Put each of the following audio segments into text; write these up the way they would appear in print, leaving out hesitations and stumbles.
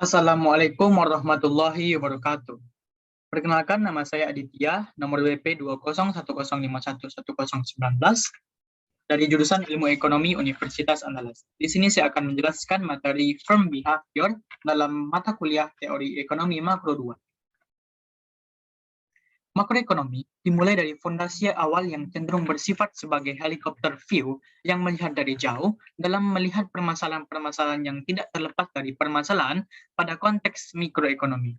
Assalamualaikum warahmatullahi wabarakatuh. Perkenalkan, nama saya Aditya, nomor WP 20105110119 dari jurusan Ilmu Ekonomi Universitas Andalas. Di sini saya akan menjelaskan materi firm behavior dalam mata kuliah Teori Ekonomi Makro 2. Makroekonomi dimulai dari fondasi awal yang cenderung bersifat sebagai helikopter view yang melihat dari jauh dalam melihat permasalahan-permasalahan yang tidak terlepas dari permasalahan pada konteks mikroekonomi.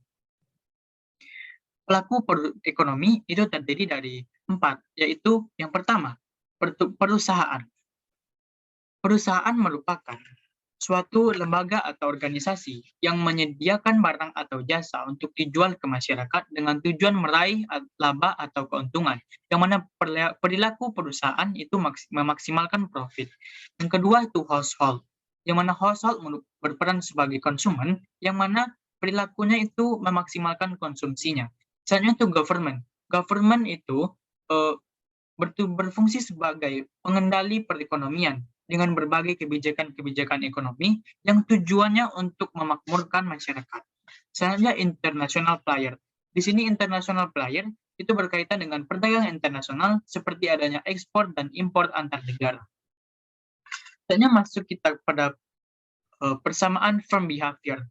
Pelaku ekonomi itu terdiri dari 4, yaitu yang pertama, perusahaan. Perusahaan merupakan suatu lembaga atau organisasi yang menyediakan barang atau jasa untuk dijual ke masyarakat dengan tujuan meraih laba atau keuntungan, yang mana perilaku perusahaan itu memaksimalkan profit. Yang kedua itu household, yang mana household berperan sebagai konsumen, yang mana perilakunya itu memaksimalkan konsumsinya. Selanjutnya itu government. Government itu berfungsi sebagai pengendali perekonomian dengan berbagai kebijakan-kebijakan ekonomi yang tujuannya untuk memakmurkan masyarakat. Selanjutnya international player. Di sini international player itu berkaitan dengan perdagangan internasional seperti adanya ekspor dan impor antar negara. Selanjutnya masuk kita pada persamaan firm behavior.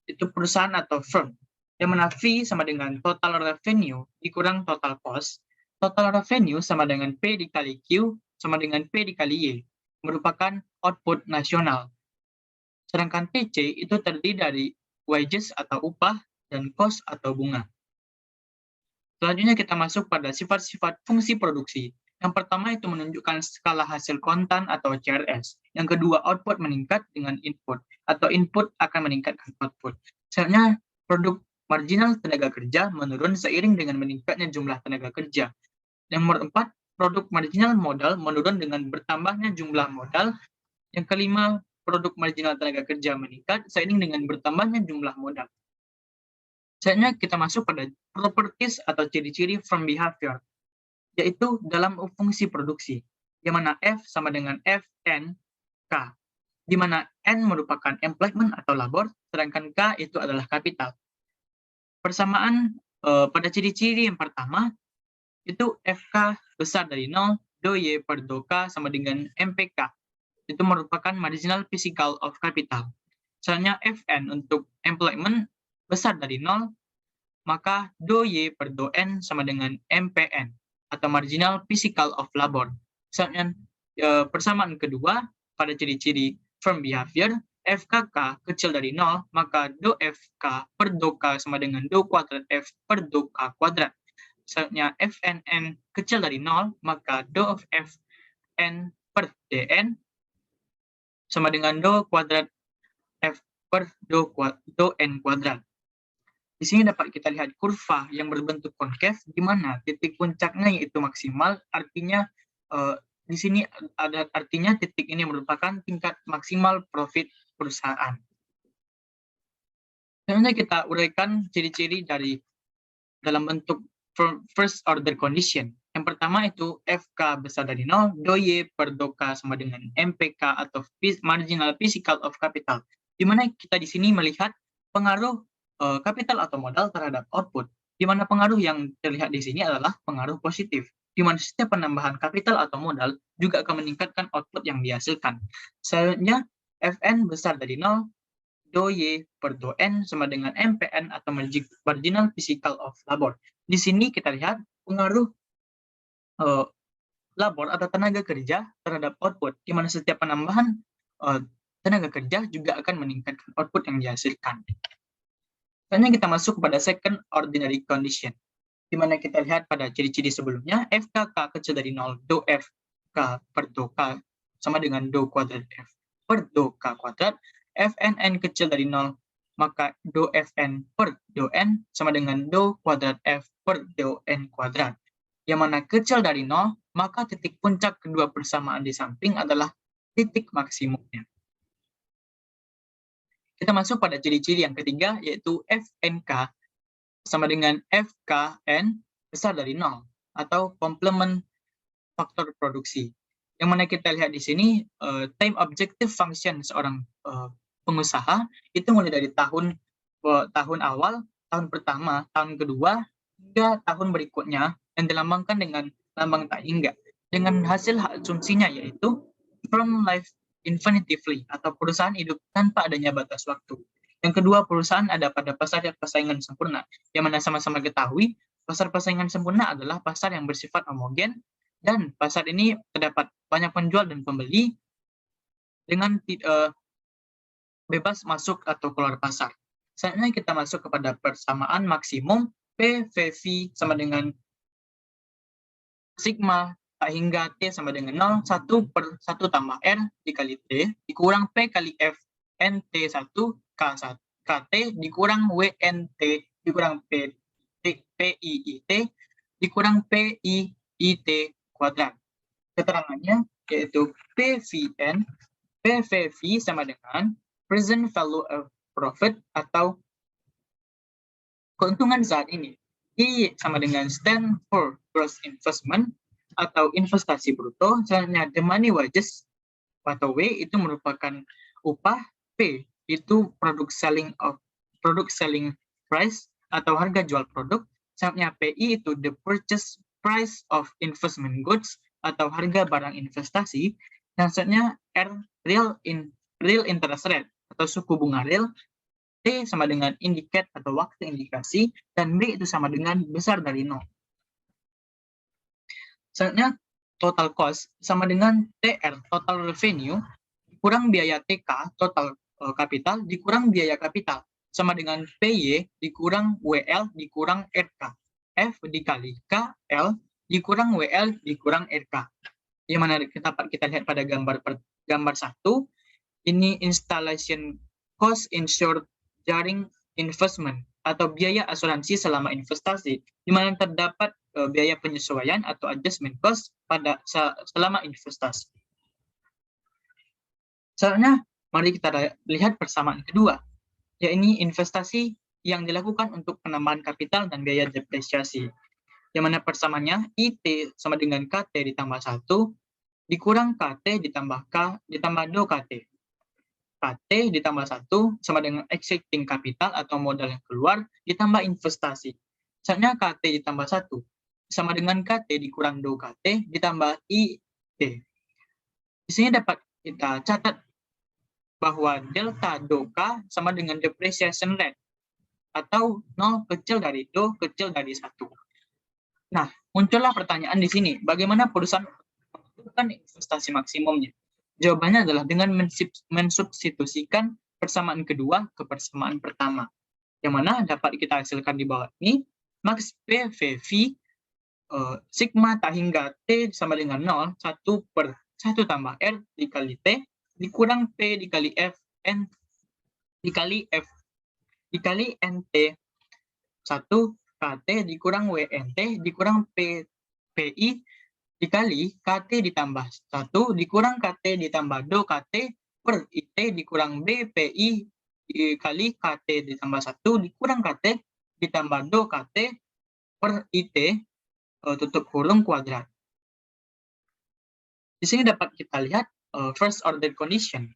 Itu perusahaan atau firm, yang mana V sama dengan total revenue dikurang total cost. Total revenue sama dengan P dikali Q sama dengan P dikali Y, merupakan output nasional. Sedangkan PC itu terdiri dari wages atau upah dan cost atau bunga. Selanjutnya kita masuk pada sifat-sifat fungsi produksi. Yang pertama itu menunjukkan skala hasil kontan atau CRS. Yang kedua, output meningkat dengan input, atau input akan meningkatkan output. Selanjutnya, produk marginal tenaga kerja menurun seiring dengan meningkatnya jumlah tenaga kerja. Yang nomor 4, produk marginal modal menurun dengan bertambahnya jumlah modal. Yang kelima, produk marginal tenaga kerja meningkat seiring dengan bertambahnya jumlah modal. Selanjutnya kita masuk pada properties atau ciri-ciri firm behavior, yaitu dalam fungsi produksi, di mana F sama dengan F, N, K, di mana N merupakan employment atau labor, sedangkan K itu adalah kapital. Persamaan pada ciri-ciri yang pertama, itu FK besar dari 0, Do Y per Do K sama dengan MPK. Itu merupakan marginal physical of capital. Misalnya Fn untuk employment besar dari 0, maka Do Y per Do N sama dengan MPN, atau marginal physical of labor. Misalnya persamaan kedua pada ciri-ciri firm behavior, FKK kecil dari 0, maka Do FK per Do K sama dengan Do kuadrat F per Do K kuadrat. Misalnya FNN kecil dari 0, maka Do of Fn per Dn sama dengan Do kuadrat F per Do N kuadrat. Di sini dapat kita lihat kurva yang berbentuk konkav, di mana titik puncaknya yaitu maksimal, artinya di sini ada artinya titik ini merupakan tingkat maksimal profit perusahaan. Selanjutnya kita uraikan ciri-ciri dari dalam bentuk first order condition. Yang pertama itu FK besar dari 0, Do Y per Do K sama dengan MPK atau marginal physical of capital. Di mana kita di sini melihat pengaruh kapital atau modal terhadap output, di mana pengaruh yang terlihat di sini adalah pengaruh positif, di mana setiap penambahan kapital atau modal juga akan meningkatkan output yang dihasilkan. Selanjutnya, Fn besar dari 0, Do Y per Do N sama dengan MPN atau marginal physical of labor. Di sini kita lihat pengaruh labor atau tenaga kerja terhadap output, di mana setiap penambahan tenaga kerja juga akan meningkatkan output yang dihasilkan. Selanjutnya kita masuk kepada second ordinary condition, di mana kita lihat pada ciri-ciri sebelumnya, FKK kecil dari 0, Do FK per Do K sama dengan Do kuadrat F per Do K kuadrat. FNN kecil dari 0, maka Do Fn per Do N sama dengan Do kuadrat F per Do N kuadrat. Yang mana kecil dari 0, maka titik puncak kedua persamaan di samping adalah titik maksimumnya. Kita masuk pada ciri-ciri yang ketiga, yaitu FNK sama dengan FKN besar dari 0, atau complement faktor produksi. Yang mana kita lihat di sini, time objective function seorang pengusaha itu mulai dari tahun awal, tahun pertama, tahun kedua, hingga tahun berikutnya, yang dilambangkan dengan lambang tak hingga. Dengan hasil asumsinya yaitu firm life infinitively, atau perusahaan hidup tanpa adanya batas waktu. Yang kedua, perusahaan ada pada pasar persaingan sempurna, yang mana sama-sama ketahui pasar persaingan sempurna adalah pasar yang bersifat homogen, dan pasar ini terdapat banyak penjual dan pembeli dengan bebas masuk atau keluar pasar. Selanjutnya kita masuk kepada persamaan maksimum PVV sama dengan sigma tak hingga T sama dengan 0, 1/1 tambah R dikali T dikurang P kali F NT1 KT dikurang WNT dikurang PIIT dikurang PIIT kuadrat. Keterangannya yaitu PVV sama dengan present value of profit atau keuntungan saat ini. I sama dengan stand for gross investment atau investasi bruto. Selanjutnya the money wages atau W itu merupakan upah. P itu product selling price atau harga jual produk. Selanjutnya PI itu the purchase price of investment goods atau harga barang investasi. Dan selanjutnya R real interest rate atau suku bunga real. T sama dengan indicate atau waktu indikasi, dan B itu sama dengan besar dari 0. Selanjutnya total cost sama dengan TR total revenue dikurang biaya TK total kapital dikurang biaya kapital sama dengan PY dikurang WL dikurang RK. F dikali KL dikurang WL dikurang RK. Yang mana kita lihat pada gambar 1, ini installation cost insured jaring investment atau biaya asuransi selama investasi, di mana terdapat biaya penyesuaian atau adjustment cost pada selama investasi. Selanjutnya, mari kita lihat persamaan kedua, yaitu investasi yang dilakukan untuk penambahan kapital dan biaya depresiasi. Yang mana persamaannya IT sama dengan KT ditambah 1 dikurang KT ditambah 2 KT. KT ditambah 1 sama dengan existing capital atau modal yang keluar ditambah investasi. Misalnya KT ditambah 1 sama dengan KT dikurang 2 KT ditambah IT. Di sini dapat kita catat bahwa delta 2K sama dengan depreciation rate atau 0 kecil dari 2 kecil dari 1. Nah, muncullah pertanyaan di sini, bagaimana perusahaan menentukan investasi maksimumnya? Jawabannya adalah dengan mensubstitusikan persamaan kedua ke persamaan pertama, yang mana dapat kita hasilkan di bawah ini. Max PVV sigma tak hingga T sama dengan 0, 1/1 tambah R dikali T dikurang P dikali F N dikali F dikali NT 1 KT dikurang WNT dikurang PI dikali KT ditambah 1 dikurang KT ditambah 2 KT per IT dikurang BPI dikali KT ditambah 1 dikurang KT ditambah 2 KT per IT tutup kurung kuadrat. Di sini dapat kita lihat first order condition,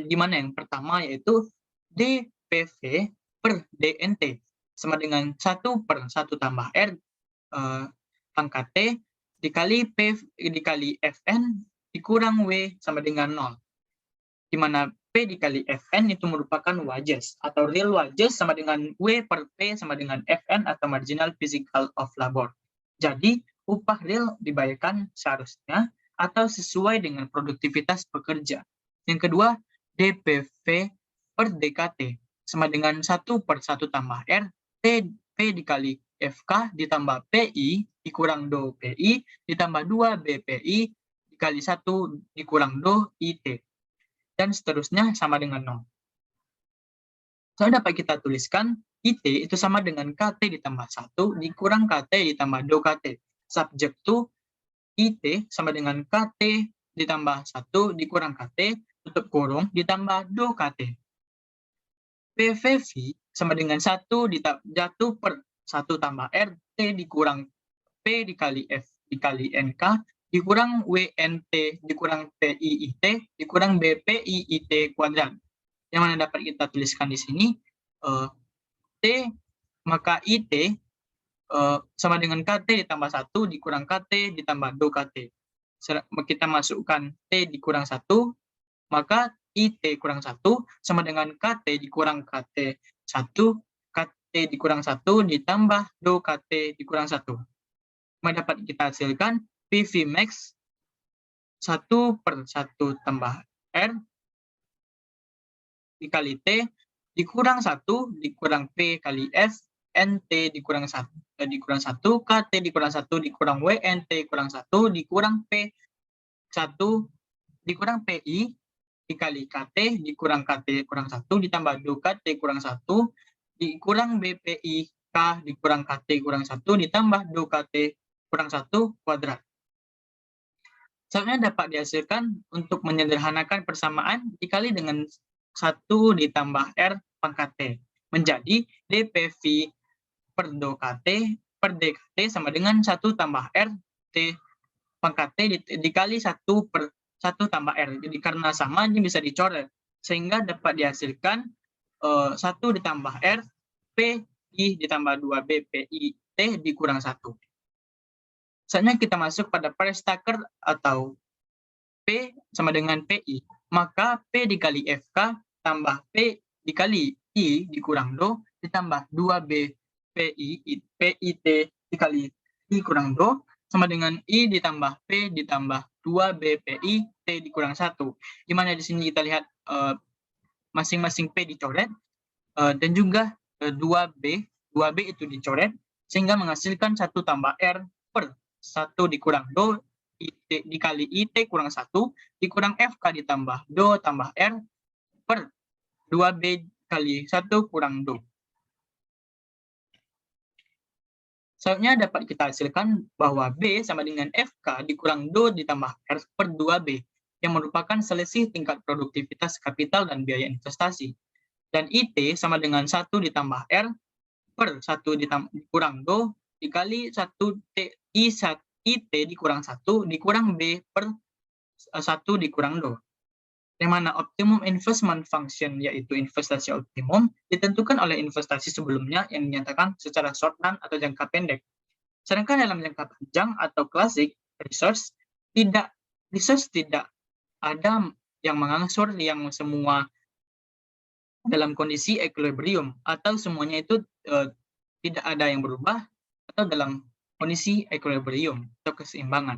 di mana yang pertama yaitu DPV per DNT sama dengan 1/1 tambah R pangkat T dikali P dikali Fn dikurang W sama dengan 0. Di mana P dikali Fn itu merupakan wages atau real wages sama dengan W per P sama dengan Fn atau marginal physical of labor. Jadi upah real dibayarkan seharusnya atau sesuai dengan produktivitas pekerja. Yang kedua, DPV per DKT sama dengan 1/1 tambah R P dikali FK ditambah PI dikurang 2 PI ditambah 2 BPI dikali 1 dikurang 2 IT. Dan seterusnya sama dengan 0. So, dapat kita tuliskan IT itu sama dengan KT ditambah 1 dikurang KT ditambah 2 KT. Subject to IT sama dengan KT ditambah 1 dikurang KT tutup kurung ditambah 2 KT. PVV sama dengan 1 jatuh per 1 tambah R T dikurang P dikali F dikali NK dikurang WNT dikurang PIIT dikurang BPIIT kuadrat. Yang mana dapat kita tuliskan di sini, T maka IT sama dengan KT ditambah 1 dikurang KT ditambah 2KT. Kita masukkan T dikurang 1, maka IT kurang 1 sama dengan KT dikurang KT 1, KT dikurang 1 ditambah 2KT dikurang 1. Maka dapat kita hasilkan PV max 1/1 tambah R dikali T dikurang 1 dikurang P kali F NT dikurang 1 KT dikurang 1 dikurang WNT kurang 1 dikurang P1 dikurang PI dikali KT dikurang KT kurang 1 ditambah 2KT kurang 1 dikurang BPI K dikurang KT kurang 1 ditambah 2KT kurang 1 kuadrat. Selanjutnya dapat dihasilkan untuk menyederhanakan persamaan dikali dengan 1 ditambah R pangkat T menjadi dPV per 2KT per DKT sama dengan 1 tambah R T pangkat T dikali 1 per 1 tambah R. Jadi karena sama ini bisa dicoret sehingga dapat dihasilkan 1 ditambah R P I ditambah 2 B P I T dikurang 1. Selanjutnya kita masuk pada Price-Tucker atau P sama dengan PI, maka P dikali FK tambah P dikali I dikurang DO ditambah 2B PIT dikali I kurang DO sama dengan I ditambah P ditambah 2B PI T dikurang 1. Di mana di sini kita lihat masing-masing P dicoret dan juga 2B itu dicoret sehingga menghasilkan 1 tambah R per 1 dikurang DO IT dikali IT kurang 1 dikurang FK ditambah DO tambah R per 2B kali 1 kurang DO. Selanjutnya dapat kita hasilkan bahwa B sama dengan FK dikurang DO ditambah R per 2B yang merupakan selisih tingkat produktivitas kapital dan biaya investasi. Dan IT sama dengan 1 ditambah R per 1 dikurang DO dikali 1 IT dikurang 1 dikurang B per 1 dikurang DO. Yang mana optimum investment function yaitu investasi optimum ditentukan oleh investasi sebelumnya yang dinyatakan secara short run atau jangka pendek. Sedangkan dalam jangka panjang atau classic research tidak ada yang mengangsur yang semua dalam kondisi equilibrium atau semuanya itu tidak ada yang berubah atau dalam kondisi equilibrium atau keseimbangan.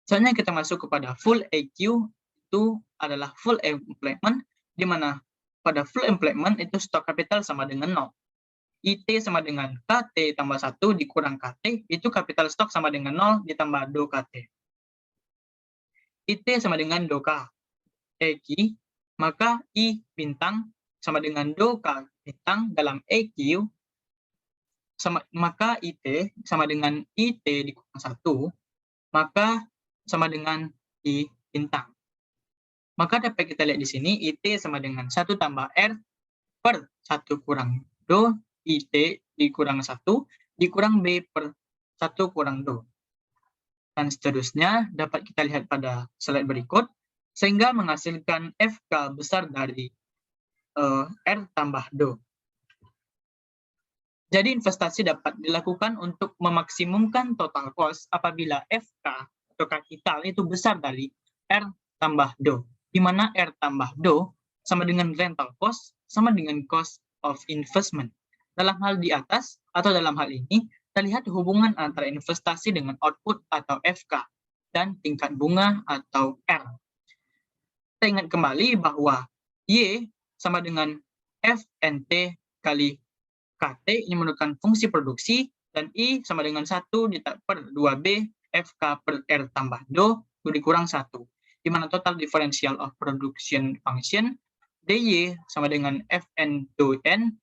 Selanjutnya kita masuk kepada full EQ, itu adalah full employment, di mana pada full employment itu stok kapital sama dengan 0. IT sama dengan KT tambah 1 dikurang KT, itu kapital stok sama dengan 0 ditambah 2KT. IT sama dengan 2K. EQ, maka I bintang sama dengan 2K bintang dalam EQ, maka IT sama dengan IT dikurang 1, maka sama dengan I bintang. Maka dapat kita lihat di sini IT sama dengan 1 tambah R per 1 kurang DO, IT dikurang 1 dikurang B per 1 kurang DO. Dan seterusnya dapat kita lihat pada slide berikut, sehingga menghasilkan FK besar dari R tambah DO. Jadi investasi dapat dilakukan untuk memaksimumkan total cost apabila FK atau kapital itu besar dari R tambah DO, di mana R tambah DO sama dengan rental cost sama dengan cost of investment. Dalam hal di atas atau dalam hal ini, terlihat hubungan antara investasi dengan output atau FK dan tingkat bunga atau R. Kita ingat kembali bahwa Y sama dengan FNT kali KT ini menentukan fungsi produksi, dan I sama dengan 1 per 2B FK per R tambah DO dikurang 1, di mana total differential of production function DY sama dengan Fn do N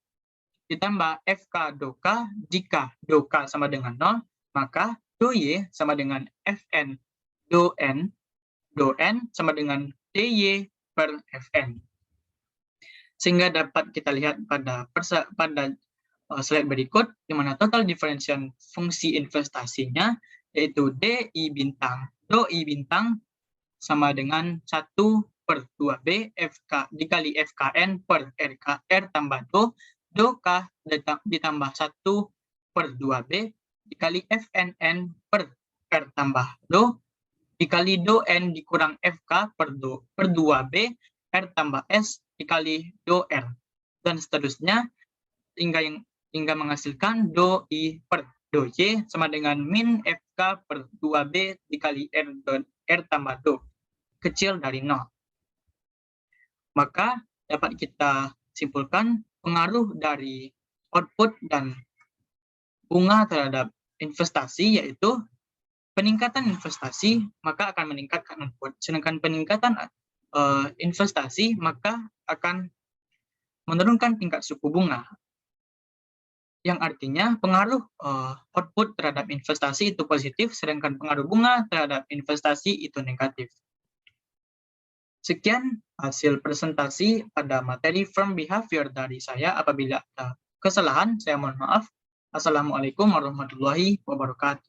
ditambah FK do K. Jika do K sama dengan 0, maka do Y sama dengan Fn do N sama dengan DY per Fn. Sehingga dapat kita lihat pada slide berikut, di mana total differential fungsi investasinya yaitu DI bintang. DOI bintang sama dengan 1/2B FK dikali FKN per RK, R tambah Do K ditambah 1/2B dikali FNN per R tambah Do, dikali Do N dikurang FK per 2B R tambah S dikali Do R. Dan seterusnya hingga menghasilkan Do I per Do Y sama dengan min FK per 2B dikali R tambah Do kecil dari 0. Maka dapat kita simpulkan pengaruh dari output dan bunga terhadap investasi, yaitu peningkatan investasi maka akan meningkatkan output, sedangkan peningkatan investasi maka akan menurunkan tingkat suku bunga, yang artinya pengaruh output terhadap investasi itu positif, sedangkan pengaruh bunga terhadap investasi itu negatif. Sekian hasil presentasi pada materi firm behavior dari saya. Apabila ada kesalahan, saya mohon maaf. Assalamualaikum warahmatullahi wabarakatuh.